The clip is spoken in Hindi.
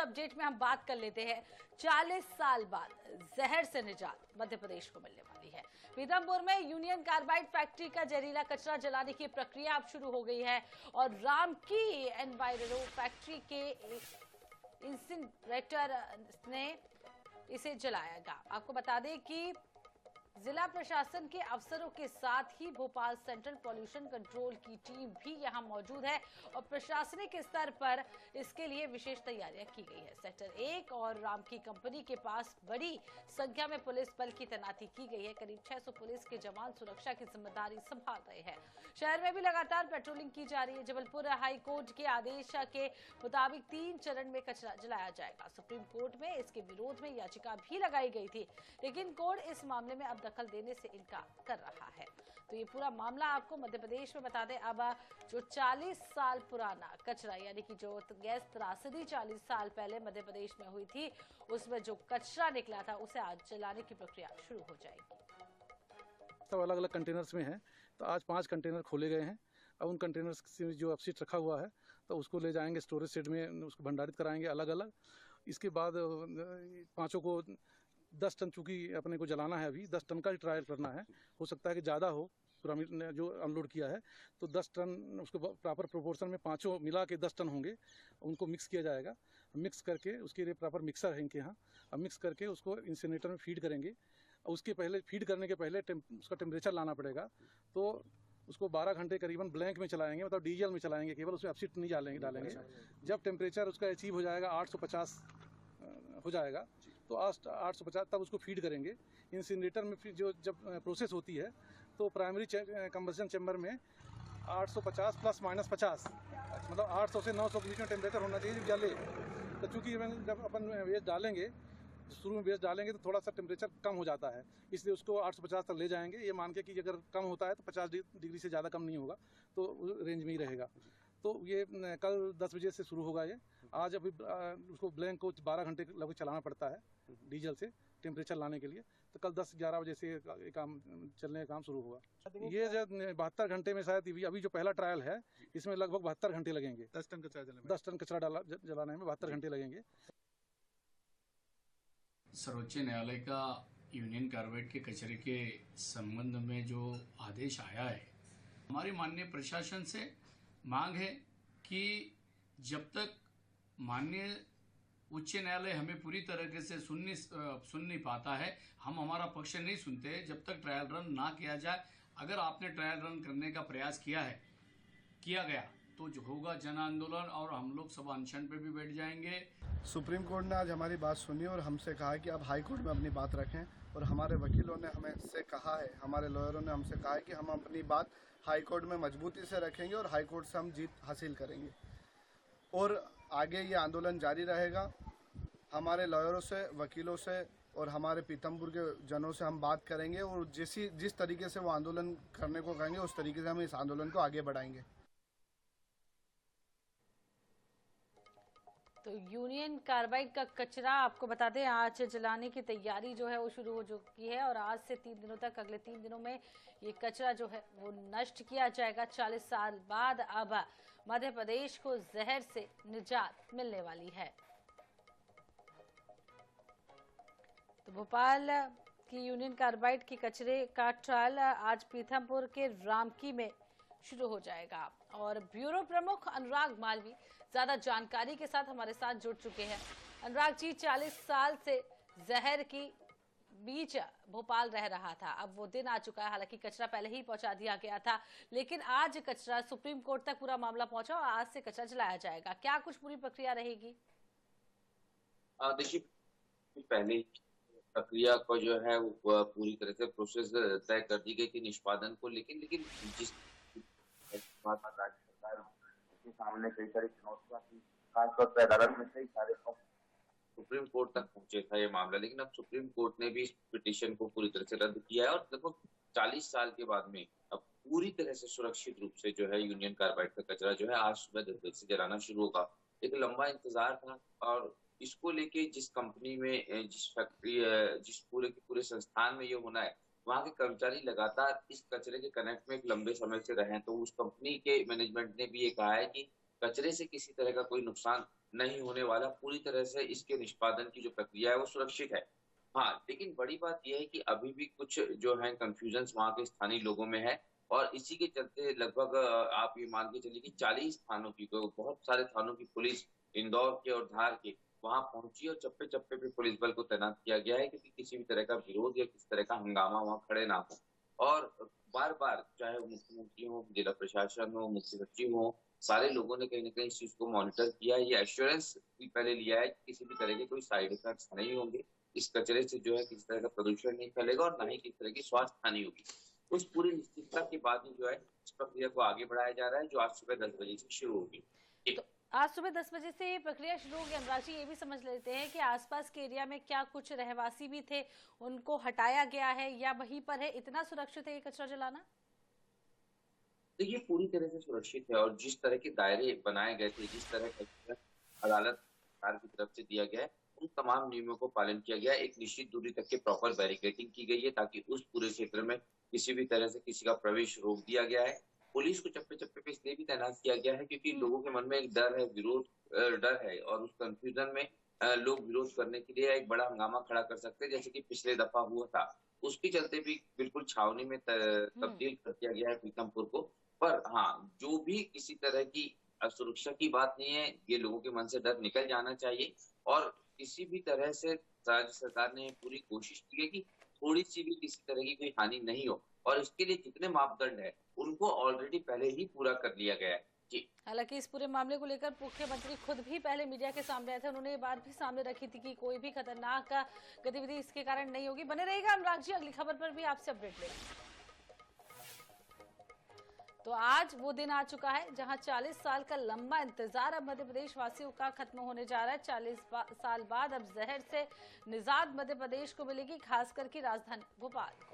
अपडेट में हम बात कर लेते हैं। 40 साल बाद जहर से निजात मध्य प्रदेश को मिलने वाली है। पीथमपुर में यूनियन कार्बाइड फैक्ट्री का जहरीला कचरा जलाने की प्रक्रिया अब शुरू हो गई है और रामकी एनवायरो फैक्ट्री के इंसिनरेटर ने इसे जलाएगा। आपको बता दें कि जिला प्रशासन के अफसरों के साथ ही भोपाल सेंट्रल पॉल्यूशन कंट्रोल की टीम भी यहां मौजूद है और प्रशासनिक स्तर पर इसके लिए विशेष तैयारियां की गई है। सेक्टर 1 और रामकी कंपनी के पास बड़ी संख्या में पुलिस बल की तैनाती की गई है। करीब 600 पुलिस के जवान सुरक्षा की जिम्मेदारी संभाल रहे हैं। शहर में भी लगातार पेट्रोलिंग की जा रही है। जबलपुर हाईकोर्ट के आदेश के मुताबिक 3 चरण में कचरा जलाया जाएगा। सुप्रीम कोर्ट में इसके विरोध में याचिका भी लगाई गई थी, लेकिन कोर्ट इस मामले में अब दखल देने से इनकार कर रहा है। तो ये पूरा मामला आपको मध्य प्रदेश में बता दें। अब जो 40 साल पुराना कचरा, यानी कि जो गैस त्रासदी 40 साल पहले मध्य प्रदेश में हुई थी, उसमें जो कचरा निकला था उसे आज जलाने की प्रक्रिया शुरू हो जाएगी। सब अलग अलग कंटेनर्स में है, तो आज 5 कंटेनर खोले गए हैं। अब उन कंटेनर्स से जो अपशिष्ट रखा हुआ है तो उसको ले जाएंगे स्टोरेज शेड में, उसको भंडारित कराएंगे अलग अलग। इसके बाद 5 को 10 टन चूँकि अपने को जलाना है, अभी 10 टन का ही ट्रायल करना है। हो सकता है कि ज़्यादा हो, पिरामिड ने जो अनलोड किया है तो 10 टन उसको प्रॉपर प्रोपोर्शन में 5 मिला के 10 टन होंगे। उनको मिक्स किया जाएगा। मिक्स करके उसके लिए प्रॉपर मिक्सर है इनके यहाँ। अब मिक्स करके उसको इंसिनरेटर में फीड करेंगे। उसके पहले फीड करने के पहले उसका टेम्परेचर लाना पड़ेगा। तो उसको 12 घंटे करीबन ब्लैंक में चलाएंगे, मतलब डीजल में चलाएंगे, केवल उसमें अपशिष्ट नहीं डालेंगे। जब टेम्परेचर उसका अचीव हो जाएगा 850 हो जाएगा तो 850 तब उसको फीड करेंगे। इंसिनरेटर में फिर जो जब प्रोसेस होती है तो प्राइमरी कंबशन चैम्बर में 850 प्लस माइनस 50, मतलब 800 से 900 के बीच में टेम्परेचर होना चाहिए जब जले। तो चूँकि जब अपन वेस्ट डालेंगे, शुरू में वेस्ट डालेंगे तो थोड़ा सा टेम्परेचर कम हो जाता है, इसलिए उसको 850 तक ले जाएंगे। ये मान के कि अगर कम होता है तो 50 डिग्री से ज़्यादा कम नहीं होगा, तो रेंज में ही रहेगा। तो ये कल 10 बजे से शुरू होगा। ये आज अभी उसको ब्लैंक को 12 घंटे लगभग चलाना पड़ता है डीजल से टेम्परेचर लाने के लिए। तो कल 10-11 बजे से काम चलने का काम शुरू होगा। ये जो 72 घंटे में शायद अभी जो पहला ट्रायल है इसमें लगभग 72 घंटे लगेंगे। 10 टन कचरा जलाने में 72 घंटे लगेंगे। सर्वोच्च न्यायालय का यूनियन कार्बाइड के कचरे के संबंध में जो आदेश आया है, हमारी माननीय प्रशासन से मांग है कि जब तक माननीय उच्च न्यायालय हमें पूरी तरीके से सुन नहीं पाता है, हम हमारा पक्ष नहीं सुनते जब तक ट्रायल रन ना किया जाए। अगर आपने ट्रायल रन करने का प्रयास किया गया तो जो होगा जन आंदोलन और हम लोग सब अनशन पे भी बैठ जाएंगे। सुप्रीम कोर्ट ने आज हमारी बात सुनी और हमसे कहा है कि आप हाई कोर्ट में अपनी बात रखें, और हमारे वकीलों ने हमसे कहा है, हमारे लॉयरों ने हमसे कहा है कि हम अपनी बात हाई कोर्ट में मजबूती से रखेंगे और हाई कोर्ट से हम जीत हासिल करेंगे और आगे ये आंदोलन जारी रहेगा। हमारे लॉयरों से, वकीलों से और हमारे पीथमपुर के जनों से हम बात करेंगे और जिस तरीके से वो आंदोलन करने को कहेंगे उस तरीके से हम इस आंदोलन को आगे बढ़ाएंगे। तो यूनियन कार्बाइड का कचरा आपको बता दें आज जलाने की तैयारी जो है वो शुरू हो चुकी है और आज से 3 दिनों तक, अगले 3 दिनों में ये कचरा जो है वो नष्ट किया जाएगा। 40 साल बाद अब मध्य प्रदेश को जहर से निजात मिलने वाली है। तो भोपाल की यूनियन कार्बाइड के कचरे का ट्रायल आज पीथमपुर के रामकी में शुरू हो जाएगा और ब्यूरो प्रमुख अनुराग मालवी ज्यादा जानकारी के साथ हमारे साथ जुड़ चुके हैं। अनुराग जी, 40 साल से जहर की बीच भोपाल रह रहा था, अब वो दिन आ चुका है। हालांकि कचरा पहले ही पहुंचा दिया गया था, लेकिन आज कचरा सुप्रीम कोर्ट तक पूरा मामला पहुंचा और आज से कचरा जलाया जाएगा। क्या कुछ पूरी प्रक्रिया रहेगी? देखिए, पहले प्रक्रिया को जो है वो पूरी तरह से प्रोसेस तय कर दी गई थी निष्पादन को, लेकिन जिस राज्य सरकार के सामने कई सारी चुनौतियां थी, खासतौर पर अदालत में कई सारे सुप्रीम कोर्ट तक पहुंचे था ये मामला, लेकिन अब सुप्रीम कोर्ट ने भी इस पिटीशन को पूरी तरह से रद्द किया है और लगभग 40 साल के बाद में अब पूरी तरह से सुरक्षित रूप से जो है यूनियन कार्बाइड का कचरा जो है आज सुबह 10 बजे से जलाना शुरू होगा। एक लंबा इंतजार था और इसको लेके जिस कंपनी में, जिस फैक्ट्री, जिस पूरे संस्थान में ये होना है, वहाँ के कर्मचारी लगातार इस कचरे के कनेक्ट में एक लंबे समय से रहे। तो उस कंपनी के मैनेजमेंट ने भी ये कहा है कि कचरे से किसी तरह का कोई नुकसान नहीं होने वाला। पूरी तरह से इसके निष्पादन की जो प्रक्रिया है वो सुरक्षित है। हाँ, लेकिन बड़ी बात यह है कि अभी भी कुछ जो है कन्फ्यूजन्स वहाँ के स्थानीय लोगों में है और इसी के चलते लगभग आप ये मान के चलिए कि 40 थानों की, बहुत सारे थानों की पुलिस इंदौर के और धार के वहाँ पहुंची और चप्पे-चप्पे पे पुलिस बल को तैनात किया गया है, क्योंकि किसी भी तरह का विरोध या किसी तरह का हंगामा वहाँ खड़े ना हो। और बार-बार चाहे वो मुख्यमंत्री हो, जिला प्रशासन हो, मुख्य सचिव हो, सारे लोगों ने कहीं न कहीं इस चीज़ को मॉनिटर किया है। ये एश्योरेंस भी पहले लिया है कि किसी भी तरह के कोई साइड इफेक्ट्स नहीं होंगे। इस कचरे से जो है किसी तरह का प्रदूषण नहीं फैलेगा और ना ही किसी तरह की स्वास्थ्य हानि होगी। उस पूरी निश्चितता के बाद ही जो है इस प्रक्रिया को आगे बढ़ाया जा रहा है, जो आज सुबह 10 बजे से शुरू होगी। तो आज सुबह 10 बजे से ये प्रक्रिया शुरू होगी। अनुराग जी, ये भी समझ लेते हैं कि आसपास के एरिया में क्या कुछ रहवासी भी थे, उनको हटाया गया है या वहीं पर है? इतना सुरक्षित है ये कचरा जलाना? देखिए, पूरी तरह से सुरक्षित है और जिस तरह के दायरे बनाए गए थे, जिस तरह का अदालत सरकार की तरफ से दिया गया है, उन तमाम नियमों को पालन किया गया है। एक निश्चित दूरी तक के प्रॉपर बैरिकेडिंग की गई है ताकि उस पूरे क्षेत्र में किसी भी तरह से किसी का प्रवेश रोक दिया गया है। पुलिस को चप्पे-चप्पे पे इसलिए भी तैनात किया गया है क्योंकि लोगों के मन में एक डर है, डर है और उस कन्फ्यूजन में लोग विरोध करने के लिए एक बड़ा हंगामा खड़ा कर सकते हैं, जैसे कि पिछले दफा हुआ था। उसके चलते भी बिल्कुल छावनी में तब्दील कर दिया गया है पीतमपुर को। पर हाँ, जो भी किसी तरह की सुरक्षा की बात नहीं है, ये लोगों के मन से डर निकल जाना चाहिए और किसी भी तरह से राज्य सरकार ने पूरी कोशिश की है कि थोड़ी-सी भी किसी तरह की कोई हानि नहीं हो और इसके लिए जितने मापदंड हैं, उनको ऑलरेडी पहले ही पूरा कर लिया गया है। जी। हालांकि इस पूरे मामले को लेकर मुख्यमंत्री खुद भी पहले मीडिया के सामने आए थे। उन्होंने ये बात भी सामने रखी थी कि कोई भी खतरनाक गतिविधि इसके कारण नहीं होगी। बने रहिएगा अनुराग जी, अगली खबर पर भी आपसे अपडेट लेंगे। तो आज वो दिन आ चुका है जहां 40 साल का लंबा इंतजार अब मध्य प्रदेश वासियों का खत्म होने जा रहा है। 40 साल बाद अब जहर से निजात मध्य प्रदेश को मिलेगी, खास करके राजधानी भोपाल को।